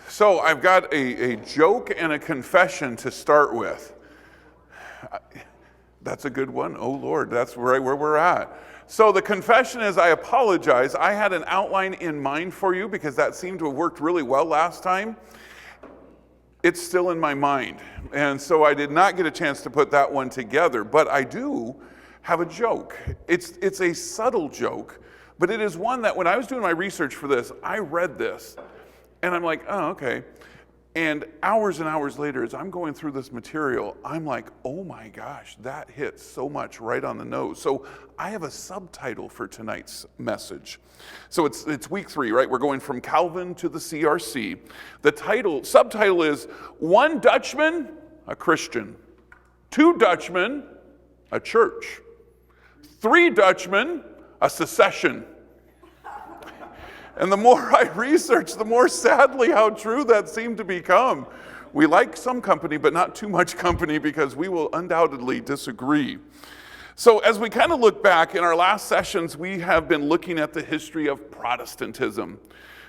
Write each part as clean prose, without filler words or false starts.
So I've got a joke and a confession to start with. That's a good one. Oh Lord, that's right where we're at. So the confession is, I apologize. I had an outline in mind for you because that seemed to have worked really well last time. It's still in my mind. And so I did not get a chance to put that one together, but I do have a joke. It's a subtle joke, but it is one that when I was doing my research for this, I read this and I'm like, oh, okay. And hours and hours later, as I'm going through this material, I'm like, oh my gosh, that hits so much right on the nose. So I have a subtitle for tonight's message. So it's week 3, right? We're going from Calvin to the CRC. The subtitle is, 1 Dutchman, a Christian. 2 Dutchmen, a church. 3 Dutchmen, a secession. And the more I research, the more sadly how true that seemed to become. We like some company, but not too much company, because we will undoubtedly disagree. So as we kind of look back, in our last sessions, we have been looking at the history of Protestantism.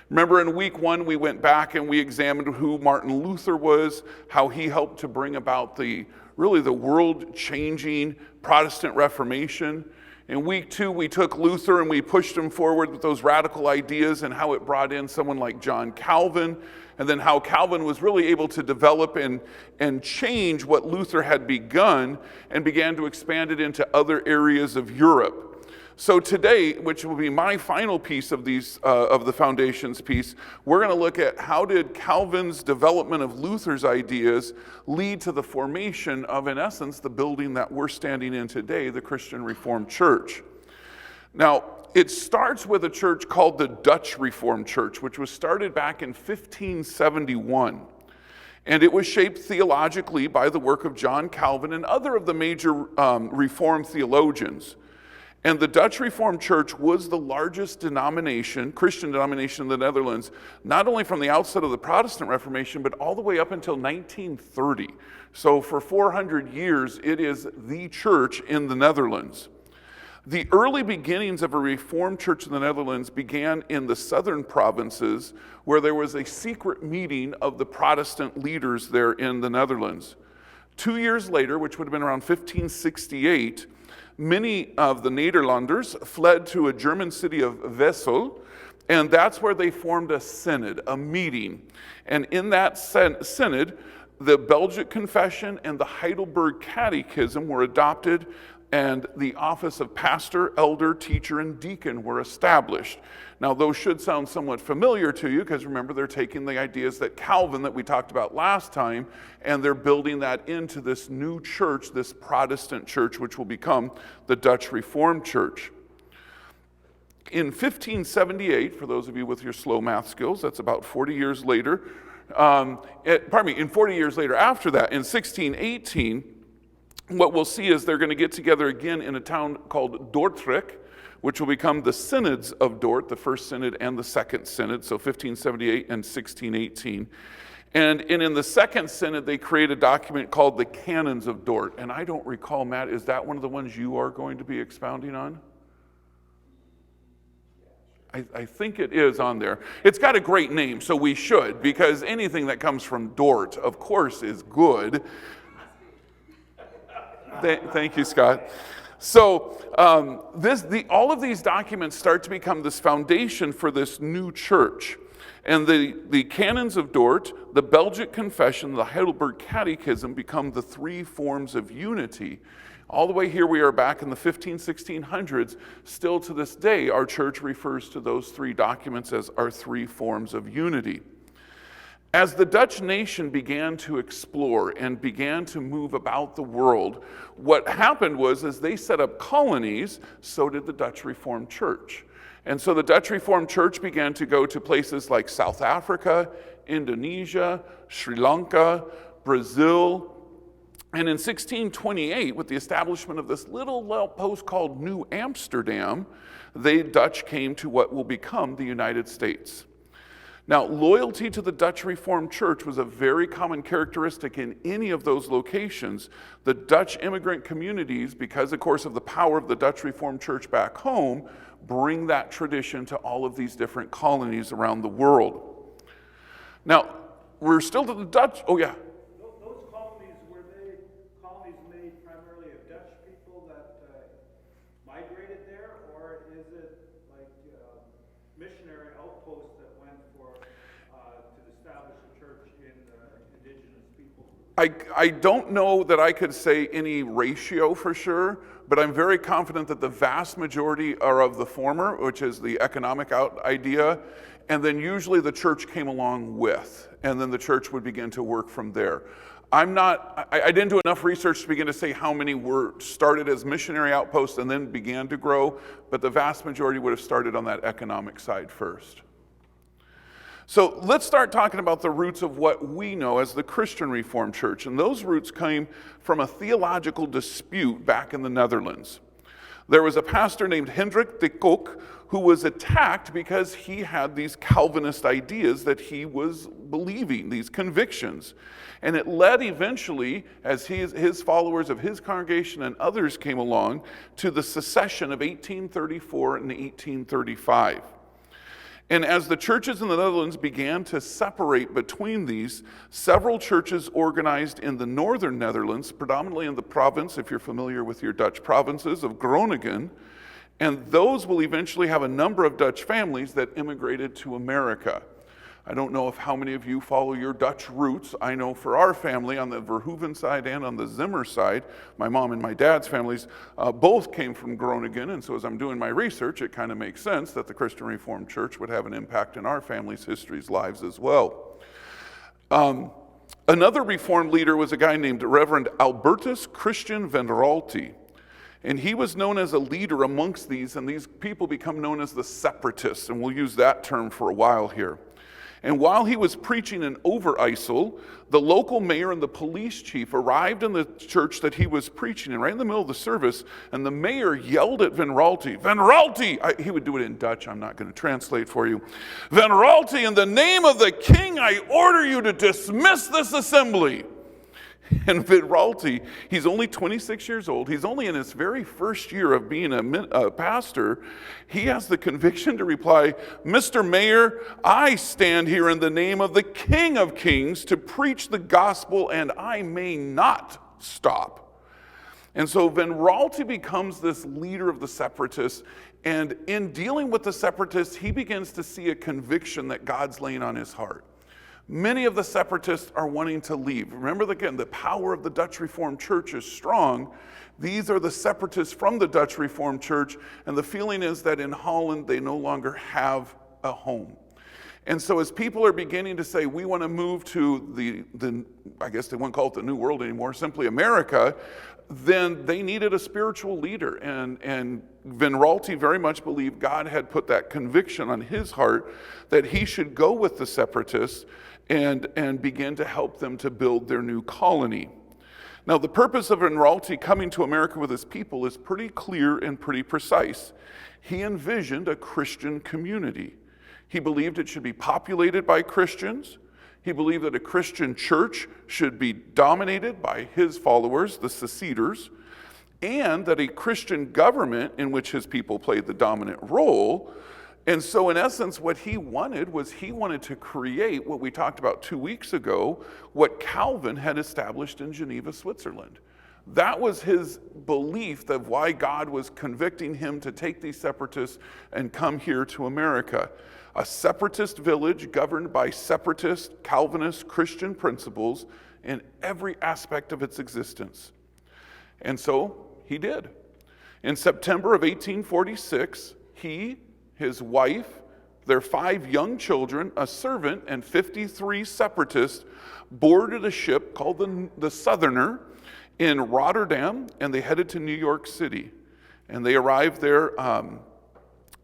Remember in week 1, we went back and we examined who Martin Luther was, how he helped to bring about the world-changing Protestant Reformation. In week 2, we took Luther and we pushed him forward with those radical ideas and how it brought in someone like John Calvin, and then how Calvin was really able to develop and change what Luther had begun and began to expand it into other areas of Europe. So today, which will be my final piece of the foundations piece, we're going to look at how did Calvin's development of Luther's ideas lead to the formation of, in essence, the building that we're standing in today, the Christian Reformed Church. Now, it starts with a church called the Dutch Reformed Church, which was started back in 1571. And it was shaped theologically by the work of John Calvin and other of the major Reformed theologians. And the Dutch Reformed Church was the largest Christian denomination in the Netherlands, not only from the outset of the Protestant Reformation, but all the way up until 1930. So for 400 years, it is the church in the Netherlands. The early beginnings of a Reformed church in the Netherlands began in the southern provinces, where there was a secret meeting of the Protestant leaders there in the Netherlands. 2 years later, which would have been around 1568, many of the Nederlanders fled to a German city of Wesel, and that's where they formed a synod, a meeting. And in that synod, the Belgic Confession and the Heidelberg Catechism were adopted, and the office of pastor, elder, teacher, and deacon were established. Now, those should sound somewhat familiar to you, because remember, they're taking the ideas that Calvin, that we talked about last time, and they're building that into this new church, this Protestant church, which will become the Dutch Reformed Church. In 1578, for those of you with your slow math skills, that's about 40 years later, in 40 years later after that, in 1618, what we'll see is they're going to get together again in a town called Dordrecht, which will become the Synods of Dort, the first synod and the second synod, so 1578 and 1618. And in the second synod, they create a document called the Canons of Dort. And I don't recall, Matt, is that one of the ones you are going to be expounding on? I think it is on there. It's got a great name, so we should, because anything that comes from Dort, of course, is good. Thank you, Scott. So all of these documents start to become this foundation for this new church. And the Canons of Dort, the Belgic Confession, the Heidelberg Catechism become the 3 forms of unity. All the way here we are back in the 1600s. Still to this day, our church refers to those 3 documents as our 3 forms of unity. As the Dutch nation began to explore and began to move about the world, what happened was, as they set up colonies, so did the Dutch Reformed Church. And so the Dutch Reformed Church began to go to places like South Africa, Indonesia, Sri Lanka, Brazil. And in 1628, with the establishment of this little post called New Amsterdam, the Dutch came to what will become the United States. Now, loyalty to the Dutch Reformed Church was a very common characteristic in any of those locations. The Dutch immigrant communities, because, of course, of the power of the Dutch Reformed Church back home, bring that tradition to all of these different colonies around the world. Now, we're still to the Dutch. Oh, yeah. Those colonies, were they colonies made primarily of Dutch people that migrated there, or is it like missionary outposts that went to establish a church in indigenous people? I don't know that I could say any ratio for sure, but I'm very confident that the vast majority are of the former, which is the economic idea, and then usually the church came along with, and then the church would begin to work from there. I didn't do enough research to begin to say how many were started as missionary outposts and then began to grow, but the vast majority would have started on that economic side first. So let's start talking about the roots of what we know as the Christian Reformed Church. And those roots came from a theological dispute back in the Netherlands. There was a pastor named Hendrik de Kock who was attacked because he had these Calvinist ideas that he was believing, these convictions. And it led eventually, as his followers of his congregation and others came along, to the secession of 1834 and 1835. And as the churches in the Netherlands began to separate between these, several churches organized in the northern Netherlands, predominantly in the province, if you're familiar with your Dutch provinces, of Groningen, and those will eventually have a number of Dutch families that immigrated to America. I don't know if how many of you follow your Dutch roots. I know for our family, on the Verhoeven side and on the Zimmer side, my mom and my dad's families both came from Groningen, and so as I'm doing my research, it kind of makes sense that the Christian Reformed Church would have an impact in our family's histories, lives as well. Another Reformed leader was a guy named Reverend Albertus Christian van Raalte, and he was known as a leader amongst these, and these people become known as the separatists, and we'll use that term for a while here. And while he was preaching in Overijssel, the local mayor and the police chief arrived in the church that he was preaching in, right in the middle of the service, and the mayor yelled at Van Raalte, "Van Raalte!" He would do it in Dutch, I'm not going to translate for you. "Van Raalte, in the name of the king, I order you to dismiss this assembly." And Van Raalte, he's only 26 years old. He's only in his very first year of being a pastor. He has the conviction to reply, "Mr. Mayor, I stand here in the name of the King of Kings to preach the gospel, and I may not stop." And so Van Raalte becomes this leader of the separatists, and in dealing with the separatists, he begins to see a conviction that God's laying on his heart. Many of the separatists are wanting to leave. Remember, again, the power of the Dutch Reformed Church is strong. These are the separatists from the Dutch Reformed Church, and the feeling is that in Holland they no longer have a home. And so as people are beginning to say, we want to move to the I guess they wouldn't call it the New World anymore, simply America, then they needed a spiritual leader. And Van Raalte very much believed God had put that conviction on his heart that he should go with the separatists and begin to help them to build their new colony. Now, the purpose of Van Raalte coming to America with his people is pretty clear and pretty precise. He envisioned a Christian community. He believed it should be populated by Christians. He believed that a Christian church should be dominated by his followers, the seceders, and that a Christian government in which his people played the dominant role. And so in essence, what he wanted was he wanted to create what we talked about 2 weeks ago, what Calvin had established in Geneva, Switzerland. That was his belief of why God was convicting him to take these separatists and come here to America. A separatist village governed by separatist, Calvinist, Christian principles in every aspect of its existence. And so he did. In September of 1846, he, his wife, their 5 young children, a servant, and 53 separatists boarded a ship called the Southerner in Rotterdam, and they headed to New York City. And they arrived there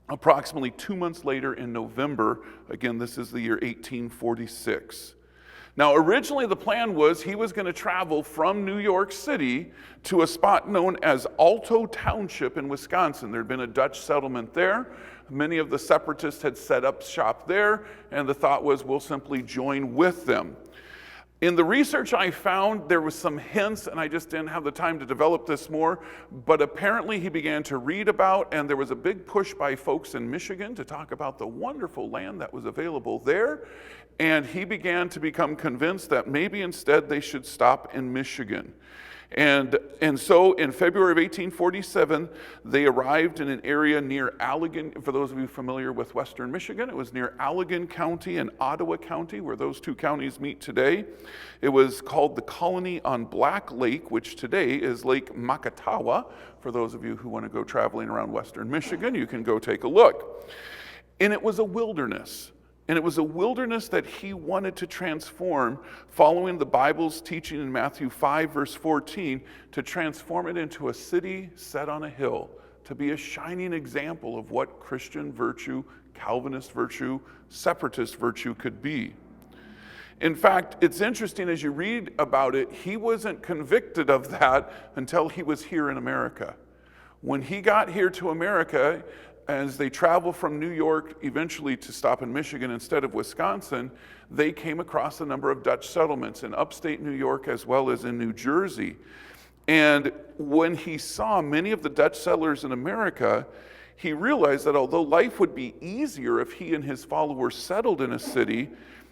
approximately 2 months later in November. Again, this is the year 1846. Now, originally the plan was he was going to travel from New York City to a spot known as Alto Township in Wisconsin. There had been a Dutch settlement there. Many of the separatists had set up shop there, and the thought was we'll simply join with them. In the research I found, there was some hints, and I just didn't have the time to develop this more, but apparently he began to read about, and there was a big push by folks in Michigan to talk about the wonderful land that was available there, and he began to become convinced that maybe instead they should stop in Michigan. And so in February of 1847, they arrived in an area near Allegan. For those of you familiar with Western Michigan, it was near Allegan County and Ottawa County, where those two counties meet today. It was called the Colony on Black Lake, which today is Lake Makatawa. For those of you who want to go traveling around Western Michigan, you can go take a look. And it was a wilderness. And it was a wilderness that he wanted to transform, following the Bible's teaching in Matthew 5, verse 14, to transform it into a city set on a hill, to be a shining example of what Christian virtue, Calvinist virtue, separatist virtue could be. In fact, it's interesting as you read about it, he wasn't convicted of that until he was here in America. When he got here to America, as they traveled from New York eventually to stop in Michigan instead of Wisconsin, they came across a number of Dutch settlements in upstate New York as well as in New Jersey. And when he saw many of the Dutch settlers in America, he realized that although life would be easier if he and his followers settled in a city,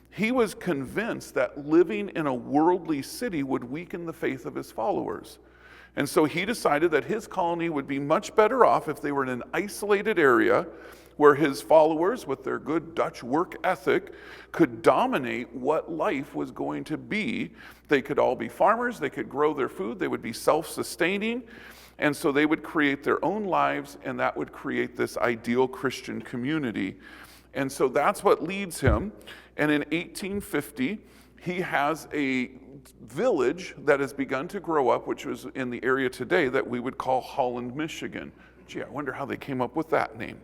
he was convinced that living in a worldly city would weaken the faith of his followers. And so he decided that his colony would be much better off if they were in an isolated area where his followers, with their good Dutch work ethic, could dominate what life was going to be. They could all be farmers, they could grow their food, they would be self-sustaining, and so they would create their own lives, and that would create this ideal Christian community. And so that's what leads him. And in 1850, he has a village that has begun to grow up, which was in the area today that we would call Holland, Michigan. Gee, I wonder how they came up with that name.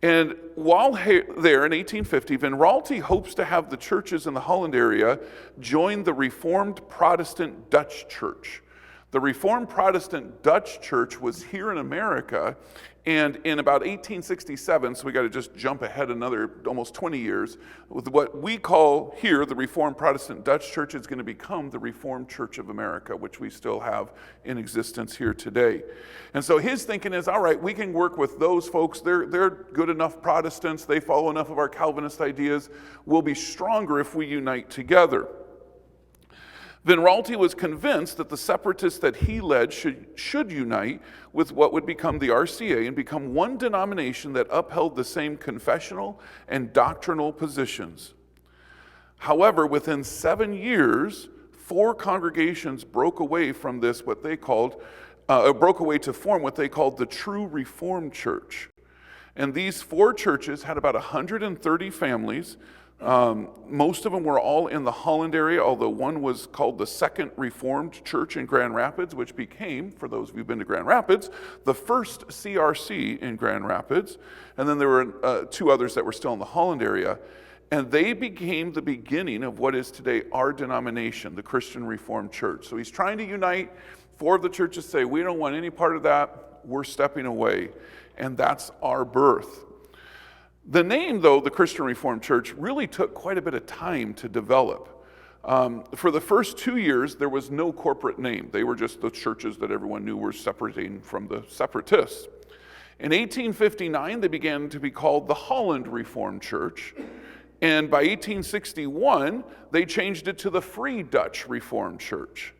And while there in 1850, Van Raalte hopes to have the churches in the Holland area join the Reformed Protestant Dutch Church. The Reformed Protestant Dutch Church was here in America, and in about 1867, so we got to just jump ahead another almost 20 years, with what we call here the Reformed Protestant Dutch Church is going to become the Reformed Church of America, which we still have in existence here today. And so his thinking is, all right, we can work with those folks. They're good enough Protestants. They follow enough of our Calvinist ideas. We'll be stronger if we unite together. Van Raalte was convinced that the separatists that he led should unite with what would become the RCA and become one denomination that upheld the same confessional and doctrinal positions. However, within 7 years, 4 congregations broke away from this, broke away to form what they called the True Reformed Church. And these 4 churches had about 130 families. Most of them were all in the Holland area, although one was called the Second Reformed Church in Grand Rapids, which became, for those of you who've been to Grand Rapids, the first CRC in Grand Rapids. And then there were 2 others that were still in the Holland area. And they became the beginning of what is today our denomination, the Christian Reformed Church. So he's trying to unite. 4 of the churches say, we don't want any part of that. We're stepping away. And that's our birth. The name, though, the Christian Reformed Church, really took quite a bit of time to develop. For the first 2 years, there was no corporate name. They were just the churches that everyone knew were separating from the separatists. In 1859, they began to be called the Holland Reformed Church. And by 1861, they changed it to the Free Dutch Reformed Church.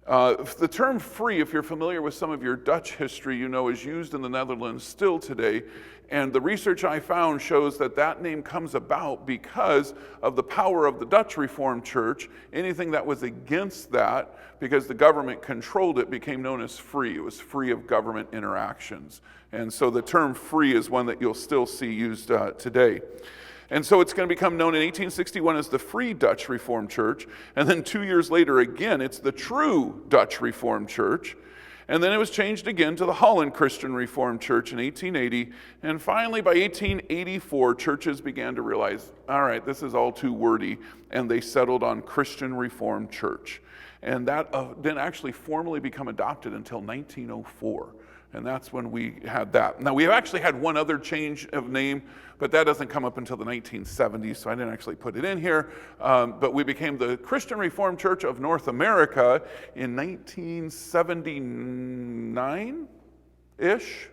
The term free, if you're familiar with some of your Dutch history, you know is used in the Netherlands still today. And the research I found shows that that name comes about because of the power of the Dutch Reformed Church. Anything that was against that, because the government controlled it, became known as free. It was free of government interactions. And so the term free is one that you'll still see used today. And so it's going to become known in 1861 as the Free Dutch Reformed Church. And then 2 years later, again, it's the True Dutch Reformed Church. And then it was changed again to the Holland Christian Reformed Church in 1880. And finally, by 1884, churches began to realize, all right, this is all too wordy. And they settled on Christian Reformed Church. And that didn't actually formally become adopted until 1904. And that's when we had that. Now, we have actually had one other change of name, but that doesn't come up until the 1970s, so I didn't actually put it in here. But we became the Christian Reformed Church of North America in 1979-ish.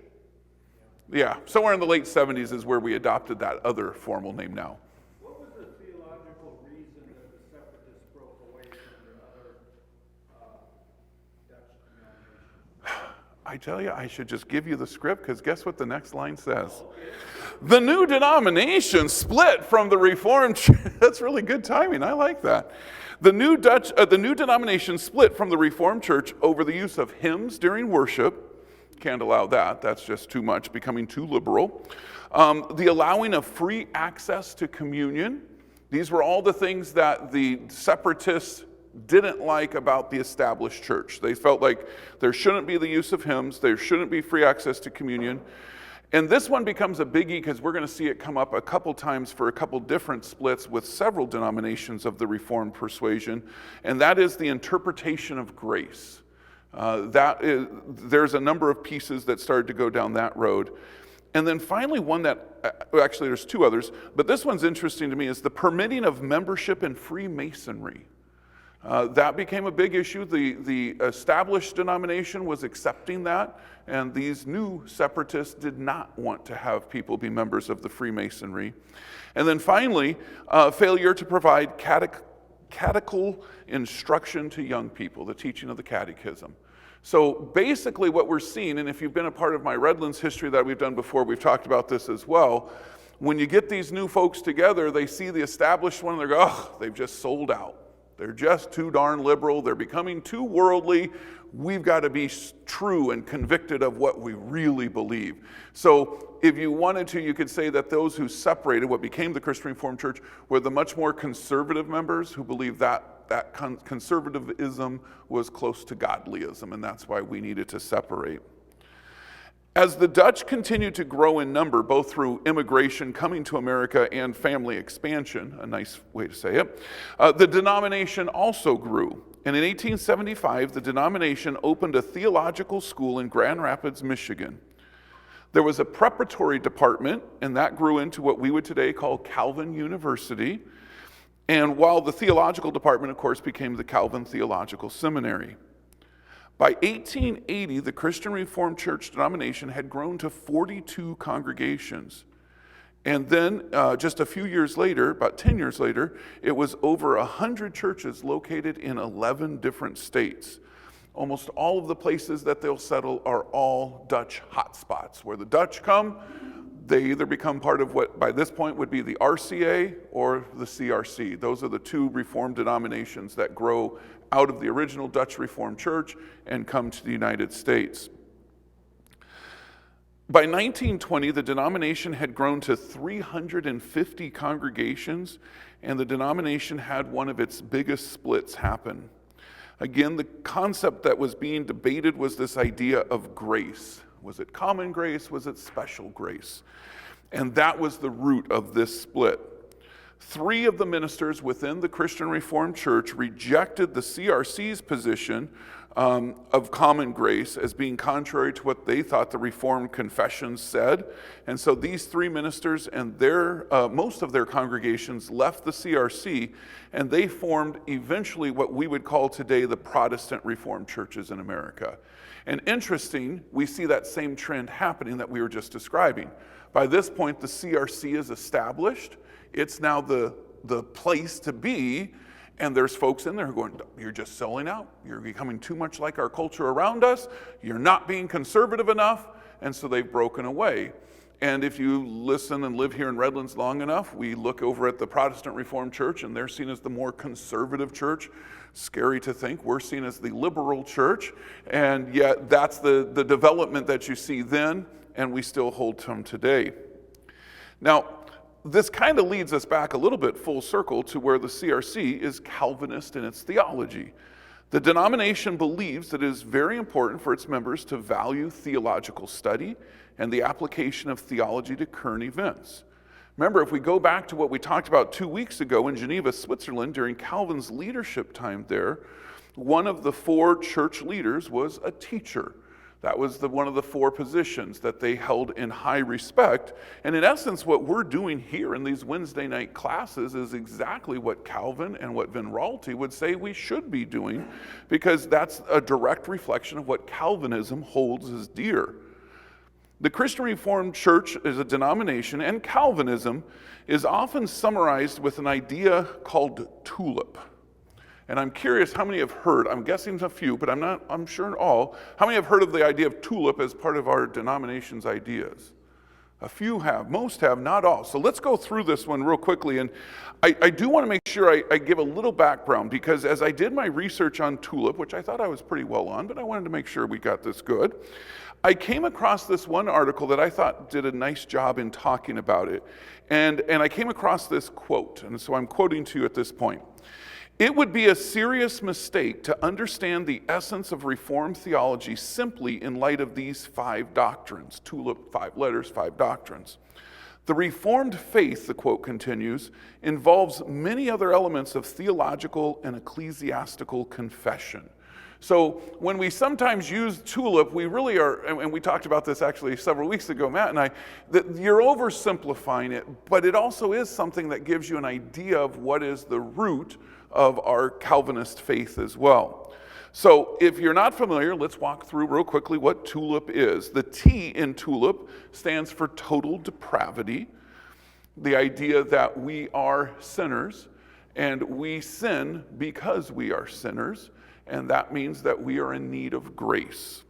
Yeah, somewhere in the late 70s is where we adopted that other formal name now. What was the theological reason that the separatists broke away from the other Dutch denominations? I tell you, I should just give you the script, because guess what the next line says? The new denomination split from the Reformed Church. That's really good timing. I like that. The new denomination split from the Reformed Church over the use of hymns during worship. Can't allow that. That's just too much, becoming too liberal. The allowing of free access to communion. These were all the things that the separatists didn't like about the established church. They felt like there shouldn't be the use of hymns, there shouldn't be free access to communion. And this one becomes a biggie because we're going to see it come up a couple times for a couple different splits with several denominations of the Reformed persuasion, and that is the interpretation of grace. There's a number of pieces that started to go down that road. And then finally one that, actually there's two others, but this one's interesting to me, is the permitting of membership in Freemasonry. That became a big issue. The established denomination was accepting that, and these new separatists did not want to have people be members of the Freemasonry. And then finally, failure to provide catechetical instruction to young people, the teaching of the catechism. So basically what we're seeing, and if you've been a part of my Redlands history that we've done before, we've talked about this as well. When you get these new folks together, they see the established one, and they go, oh, they've just sold out. They're just too darn liberal. They're becoming too worldly. We've got to be true and convicted of what we really believe. So if you wanted to, you could say that those who separated what became the Christian Reformed Church were the much more conservative members who believed that conservatism was close to godlyism, and that's why we needed to separate. As the Dutch continued to grow in number, both through immigration coming to America and family expansion, a nice way to say it, the denomination also grew. And in 1875, the denomination opened a theological school in Grand Rapids, Michigan. There was a preparatory department, and that grew into what we would today call Calvin University. And while the theological department, of course, became the Calvin Theological Seminary. By 1880, the Christian Reformed Church denomination had grown to 42 congregations. And then just a few years later, about 10 years later, it was over 100 churches located in 11 different states. Almost all of the places that they'll settle are all Dutch hotspots. Where the Dutch come, they either become part of what by this point would be the RCA or the CRC. Those are the two Reformed denominations that grow out of the original Dutch Reformed Church and come to the United States. By 1920, the denomination had grown to 350 congregations, and the denomination had one of its biggest splits happen. Again, the concept that was being debated was this idea of grace. Was it common grace? Was it special grace? And that was the root of this split. 3 of the ministers within the Christian Reformed Church rejected the CRC's position of common grace as being contrary to what they thought the Reformed confessions said. And so these 3 ministers and most of their congregations left the CRC, and they formed eventually what we would call today the Protestant Reformed churches in America. And interesting, we see that same trend happening that we were just describing. By this point, the CRC is established. It's now the place to be, and there's folks in there who are going, you're just selling out. You're becoming too much like our culture around us. You're not being conservative enough, and so they've broken away. And if you listen and live here in Redlands long enough, we look over at the Protestant Reformed Church, and they're seen as the more conservative church. Scary to think we're seen as the liberal church, and yet that's the development that you see then, and we still hold to them today. Now, this kind of leads us back a little bit full circle to where the CRC is Calvinist in its theology. The denomination believes that it is very important for its members to value theological study and the application of theology to current events. Remember, if we go back to what we talked about 2 weeks ago in Geneva, Switzerland, during Calvin's leadership time there, one of the 4 church leaders was a teacher. That was one of the 4 positions that they held in high respect. And in essence, what we're doing here in these Wednesday night classes is exactly what Calvin and what Van Raalte would say we should be doing, because that's a direct reflection of what Calvinism holds as dear. The Christian Reformed Church is a denomination, and Calvinism is often summarized with an idea called tulip. And I'm curious how many have heard, I'm guessing a few, but I'm sure all, how many have heard of the idea of tulip as part of our denomination's ideas? A few have, most have, not all. So let's go through this one real quickly. And I do want to make sure I give a little background, because as I did my research on tulip, which I thought I was pretty well on, but I wanted to make sure we got this good, I came across this one article that I thought did a nice job in talking about it. And I came across this quote, and so I'm quoting to you at this point. It would be a serious mistake to understand the essence of Reformed theology simply in light of these 5 doctrines. Tulip, 5 letters, 5 doctrines. The Reformed faith, the quote continues, involves many other elements of theological and ecclesiastical confession. So when we sometimes use tulip, we really are, and we talked about this actually several weeks ago, Matt and I, that you're oversimplifying it, but it also is something that gives you an idea of what is the root of our Calvinist faith as well. So if you're not familiar, let's walk through real quickly what tulip is. The T in tulip stands for total depravity, the idea that we are sinners, and we sin because we are sinners, and that means that we are in need of grace.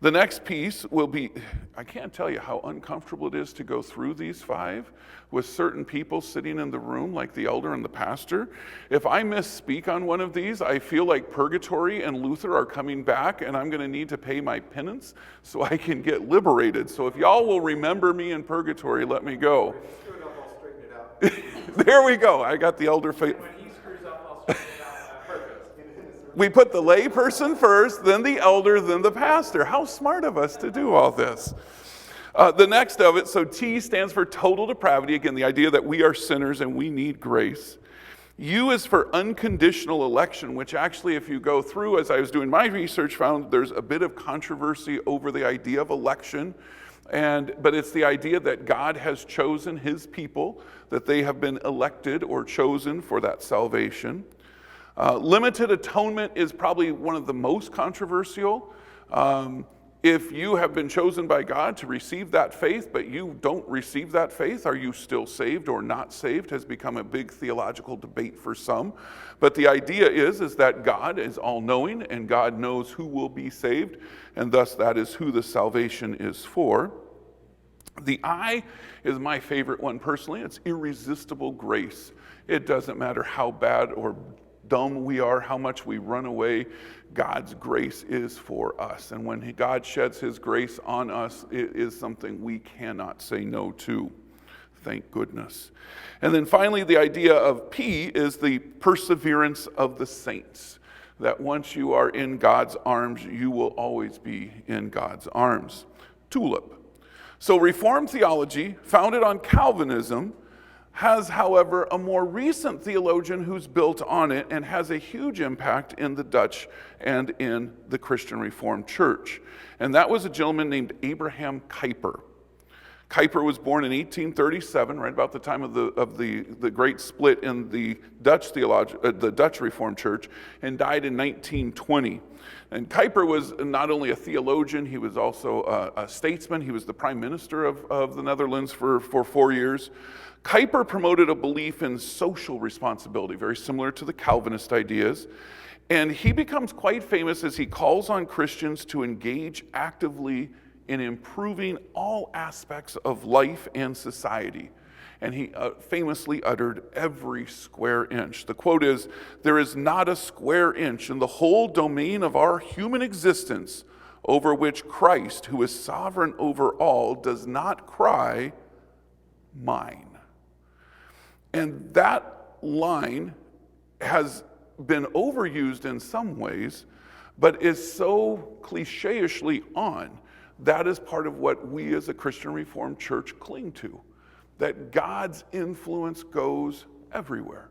The next piece will be, I can't tell you how uncomfortable it is to go through these 5 with certain people sitting in the room, like the elder and the pastor. If I misspeak on one of these, I feel like purgatory and Luther are coming back, and I'm going to need to pay my penance so I can get liberated. So if y'all will remember me in purgatory, let me go. Screw it up, I'll straighten it out. There we go. I got the elder faith. When he screws up, I'll straighten it out. Perfect. We put the lay person first, then the elder, then the pastor. How smart of us to do all this. The next of it, so T stands for total depravity. Again, the idea that we are sinners and we need grace. U is for unconditional election, which actually, if you go through, as I was doing my research, found there's a bit of controversy over the idea of election. But it's the idea that God has chosen his people, that they have been elected or chosen for that salvation. Limited atonement is probably one of the most controversial. If you have been chosen by God to receive that faith, but you don't receive that faith, are you still saved or not saved, has become a big theological debate for some. But the idea is that God is all-knowing, and God knows who will be saved, and thus that is who the salvation is for. The I is my favorite one personally. It's irresistible grace. It doesn't matter how bad or dumb we are, how much we run away, God's grace is for us. And when God sheds his grace on us, it is something we cannot say no to. Thank goodness. And then finally, the idea of P is the perseverance of the saints. That once you are in God's arms, you will always be in God's arms. Tulip. So Reformed theology, founded on Calvinism, has, however, a more recent theologian who's built on it and has a huge impact in the Dutch and in the Christian Reformed Church. And that was a gentleman named Abraham Kuiper. Kuiper was born in 1837, right about the time of the great split in the Dutch Reformed Church, and died in 1920. And Kuiper was not only a theologian, he was also a statesman. He was the prime minister of the Netherlands for 4 years. Kuiper promoted a belief in social responsibility, very similar to the Calvinist ideas. And he becomes quite famous as he calls on Christians to engage actively in improving all aspects of life and society. And he famously uttered, every square inch. The quote is, "There is not a square inch in the whole domain of our human existence over which Christ, who is sovereign over all, does not cry, mine." And that line has been overused in some ways, but is so cliche-ishly on. That is part of what we as a Christian Reformed Church cling to, that God's influence goes everywhere.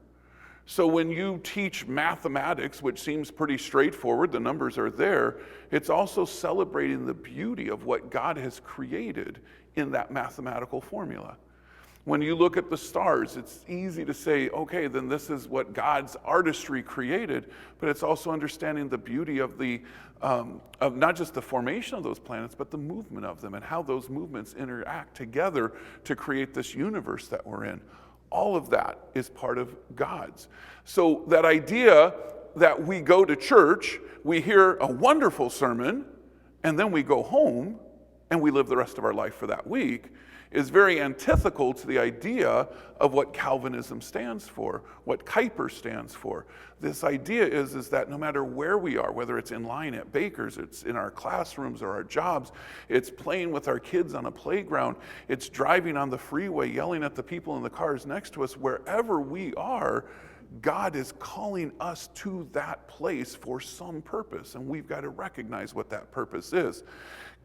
So when you teach mathematics, which seems pretty straightforward, the numbers are there, it's also celebrating the beauty of what God has created in that mathematical formula. When you look at the stars, it's easy to say, okay, then this is what God's artistry created, but it's also understanding the beauty of of not just the formation of those planets, but the movement of them and how those movements interact together to create this universe that we're in. All of that is part of God's. So that idea that we go to church, we hear a wonderful sermon, and then we go home and we live the rest of our life for that week is very antithetical to the idea of what Calvinism stands for, what Kuiper stands for. This idea is that no matter where we are, whether it's in line at Baker's, it's in our classrooms or our jobs, it's playing with our kids on a playground, it's driving on the freeway, yelling at the people in the cars next to us, wherever we are, God is calling us to that place for some purpose, and we've got to recognize what that purpose is.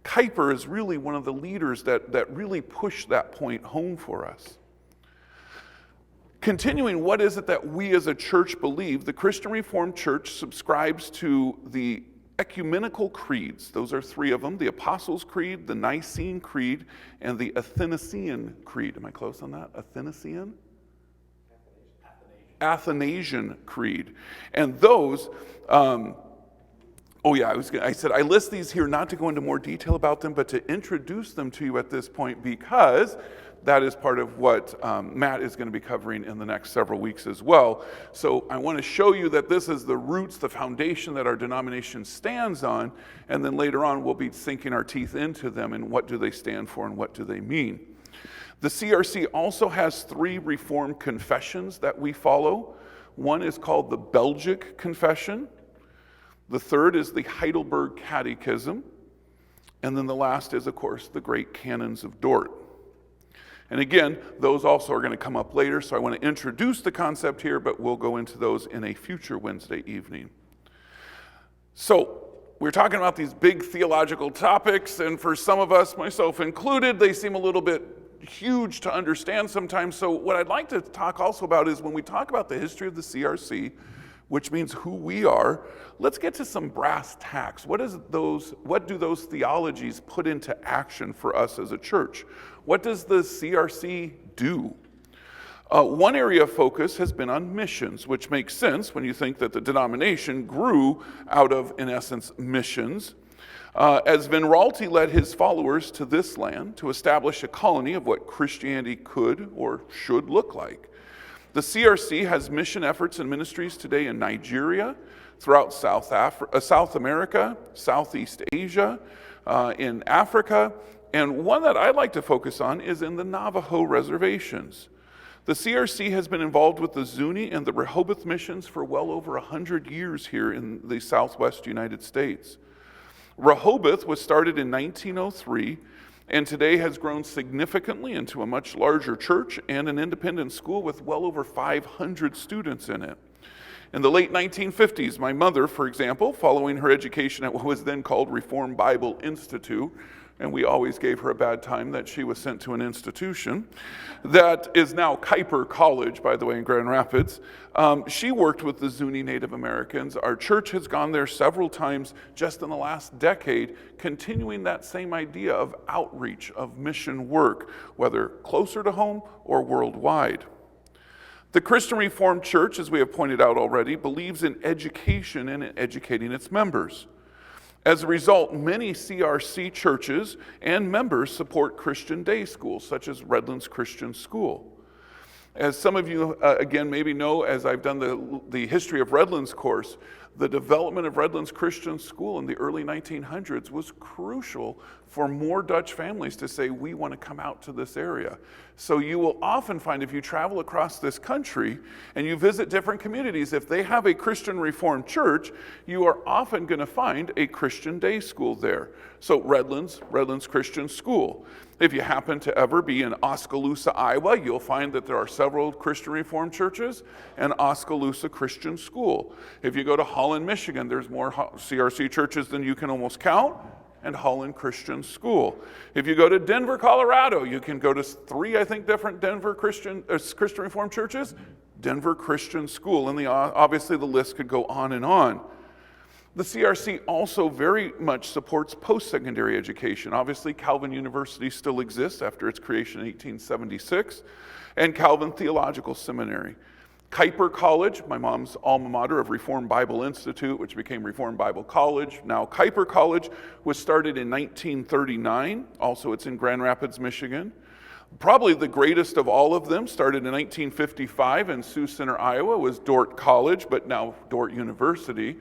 Kuiper is really one of the leaders that really pushed that point home for us. Continuing, what is it that we as a church believe? The Christian Reformed Church subscribes to the ecumenical creeds. Those are three of them: the Apostles' Creed, the Nicene Creed, and the Athanasian Creed. Am I close on that? Athanasian? Athanasian Creed. And those, I said I list these here not to go into more detail about them, but to introduce them to you at this point, because that is part of what Matt is going to be covering in the next several weeks as well. So I want to show you that this is the roots, the foundation that our denomination stands on, and then later on we'll be sinking our teeth into them and what do they stand for and what do they mean. The CRC also has 3 Reformed confessions that we follow. One is called the Belgic Confession. The third is the Heidelberg Catechism. And then the last is, of course, the Great Canons of Dort. And again, those also are going to come up later, so I want to introduce the concept here, but we'll go into those in a future Wednesday evening. So, we're talking about these big theological topics, and for some of us, myself included, they seem a little bit huge to understand sometimes. So what I'd like to talk also about is when we talk about the history of the CRC, which means who we are, let's get to some brass tacks. What do those theologies put into action for us as a church? What does the CRC do? One area of focus has been on missions, which makes sense when you think that the denomination grew out of, in essence, missions. As Van Raalte led his followers to this land to establish a colony of what Christianity could or should look like. The CRC has mission efforts and ministries today in Nigeria, throughout South America, Southeast Asia, in Africa, and one that I'd like to focus on is in the Navajo reservations. The CRC has been involved with the Zuni and the Rehoboth missions for well over 100 years here in the Southwest United States. Rehoboth was started in 1903 and today has grown significantly into a much larger church and an independent school with well over 500 students in it. In the late 1950s, my mother, for example, following her education at what was then called Reformed Bible Institute, and we always gave her a bad time that she was sent to an institution that is now Kuiper College, by the way, in Grand Rapids. She worked with the Zuni Native Americans. Our church has gone there several times just in the last decade, continuing that same idea of outreach, of mission work, whether closer to home or worldwide. The Christian Reformed Church, as we have pointed out already, believes in education and in educating its members. As a result, many CRC churches and members support Christian day schools, such as Redlands Christian School. As some of you, again, maybe know, as I've done the history of Redlands course, the development of Redlands Christian School in the early 1900s was crucial for more Dutch families to say, we want to come out to this area. So you will often find, if you travel across this country and you visit different communities, if they have a Christian Reformed church, you are often going to find a Christian day school there. So Redlands Christian School. If you happen to ever be in Oskaloosa, Iowa, you'll find that there are several Christian Reformed churches and Oskaloosa Christian School. If you go to Holland, Michigan, there's more CRC churches than you can almost count, and Holland Christian School. If you go to Denver, Colorado, you can go to 3, I think, different Denver Christian Reformed churches. Denver Christian School, and obviously the list could go on and on. The CRC also very much supports post-secondary education. Obviously, Calvin University still exists after its creation in 1876, and Calvin Theological Seminary. Kuiper College, my mom's alma mater of Reformed Bible Institute, which became Reformed Bible College, now Kuiper College, was started in 1939. Also, it's in Grand Rapids, Michigan. Probably the greatest of all of them, started in 1955 in Sioux Center, Iowa, was Dordt College, but now Dordt University.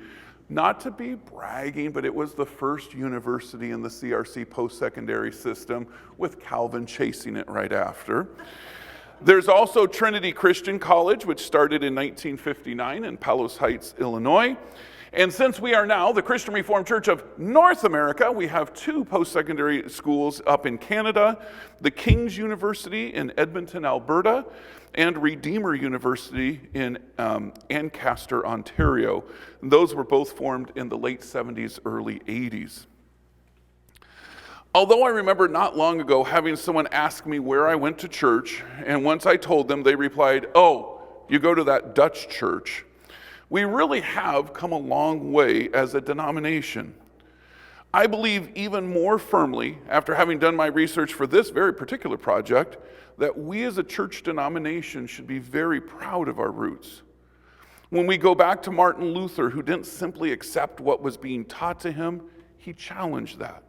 Not to be bragging, but it was the first university in the CRC post-secondary system, with Calvin chasing it right after. There's also Trinity Christian College, which started in 1959 in Palos Heights, Illinois. And since we are now the Christian Reformed Church of North America, we have two post-secondary schools up in Canada, the King's University in Edmonton, Alberta, and Redeemer University in Ancaster, Ontario. And those were both formed in the late 70s, early 80s. Although I remember not long ago having someone ask me where I went to church, and once I told them, they replied, "Oh, you go to that Dutch church." We really have come a long way as a denomination. I believe even more firmly, after having done my research for this very particular project, that we as a church denomination should be very proud of our roots. When we go back to Martin Luther, who didn't simply accept what was being taught to him, he challenged that.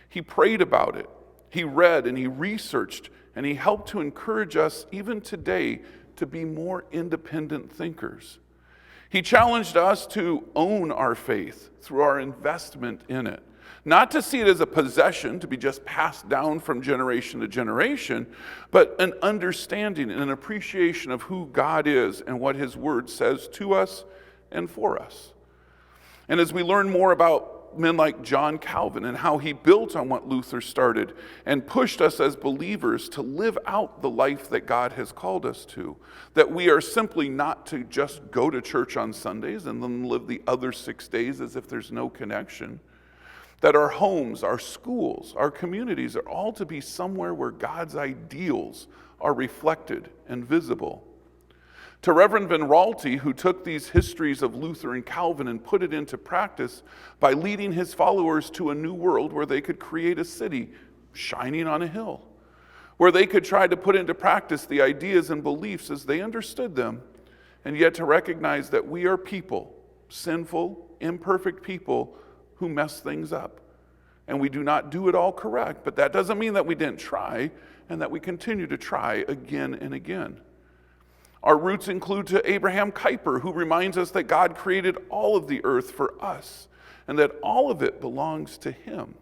He prayed about it, he read and he researched, and he helped to encourage us even today to be more independent thinkers. He challenged us to own our faith through our investment in it. Not to see it as a possession to be just passed down from generation to generation, but an understanding and an appreciation of who God is and what His Word says to us and for us. And as we learn more about men like John Calvin and how he built on what Luther started and pushed us as believers to live out the life that God has called us to, that we are simply not to just go to church on Sundays and then live the other 6 days as if there's no connection, that our homes, our schools, our communities are all to be somewhere where God's ideals are reflected and visible. To Reverend Van Raalte, who took these histories of Luther and Calvin and put it into practice by leading his followers to a new world where they could create a city shining on a hill, where they could try to put into practice the ideas and beliefs as they understood them, and yet to recognize that we are people, sinful, imperfect people who mess things up. And we do not do it all correct, but that doesn't mean that we didn't try and that we continue to try again and again. Our roots include to Abraham Kuiper, who reminds us that God created all of the earth for us and that all of it belongs to Him.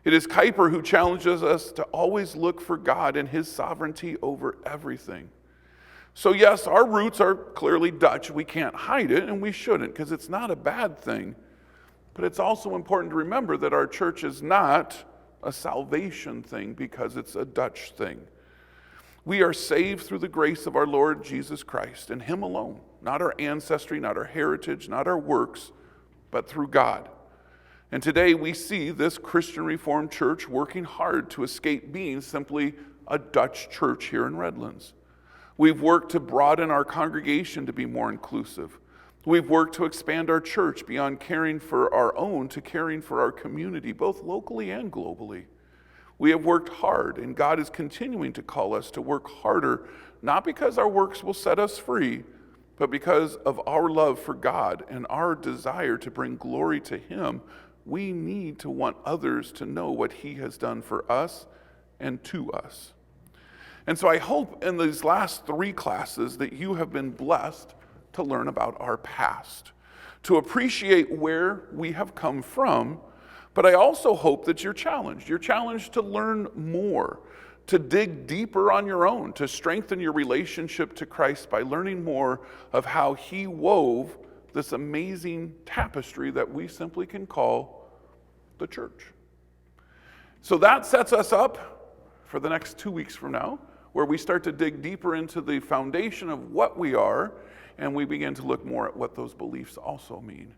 It is Kuiper who challenges us to always look for God and His sovereignty over everything. So yes, our roots are clearly Dutch. We can't hide it, and we shouldn't, because it's not a bad thing. But it's also important to remember that our church is not a salvation thing because it's a Dutch thing. We are saved through the grace of our Lord Jesus Christ and Him alone, not our ancestry, not our heritage, not our works, but through God. And today we see this Christian Reformed Church working hard to escape being simply a Dutch church here in Redlands. We've worked to broaden our congregation to be more inclusive. We've worked to expand our church beyond caring for our own to caring for our community, both locally and globally. We have worked hard, and God is continuing to call us to work harder, not because our works will set us free, but because of our love for God and our desire to bring glory to Him. We need to want others to know what He has done for us and to us. And so I hope in these last 3 classes that you have been blessed to learn about our past, to appreciate where we have come from. But I also hope that you're challenged. You're challenged to learn more, to dig deeper on your own, to strengthen your relationship to Christ by learning more of how He wove this amazing tapestry that we simply can call the church. So that sets us up for the next 2 weeks from now, where we start to dig deeper into the foundation of what we are, and we begin to look more at what those beliefs also mean.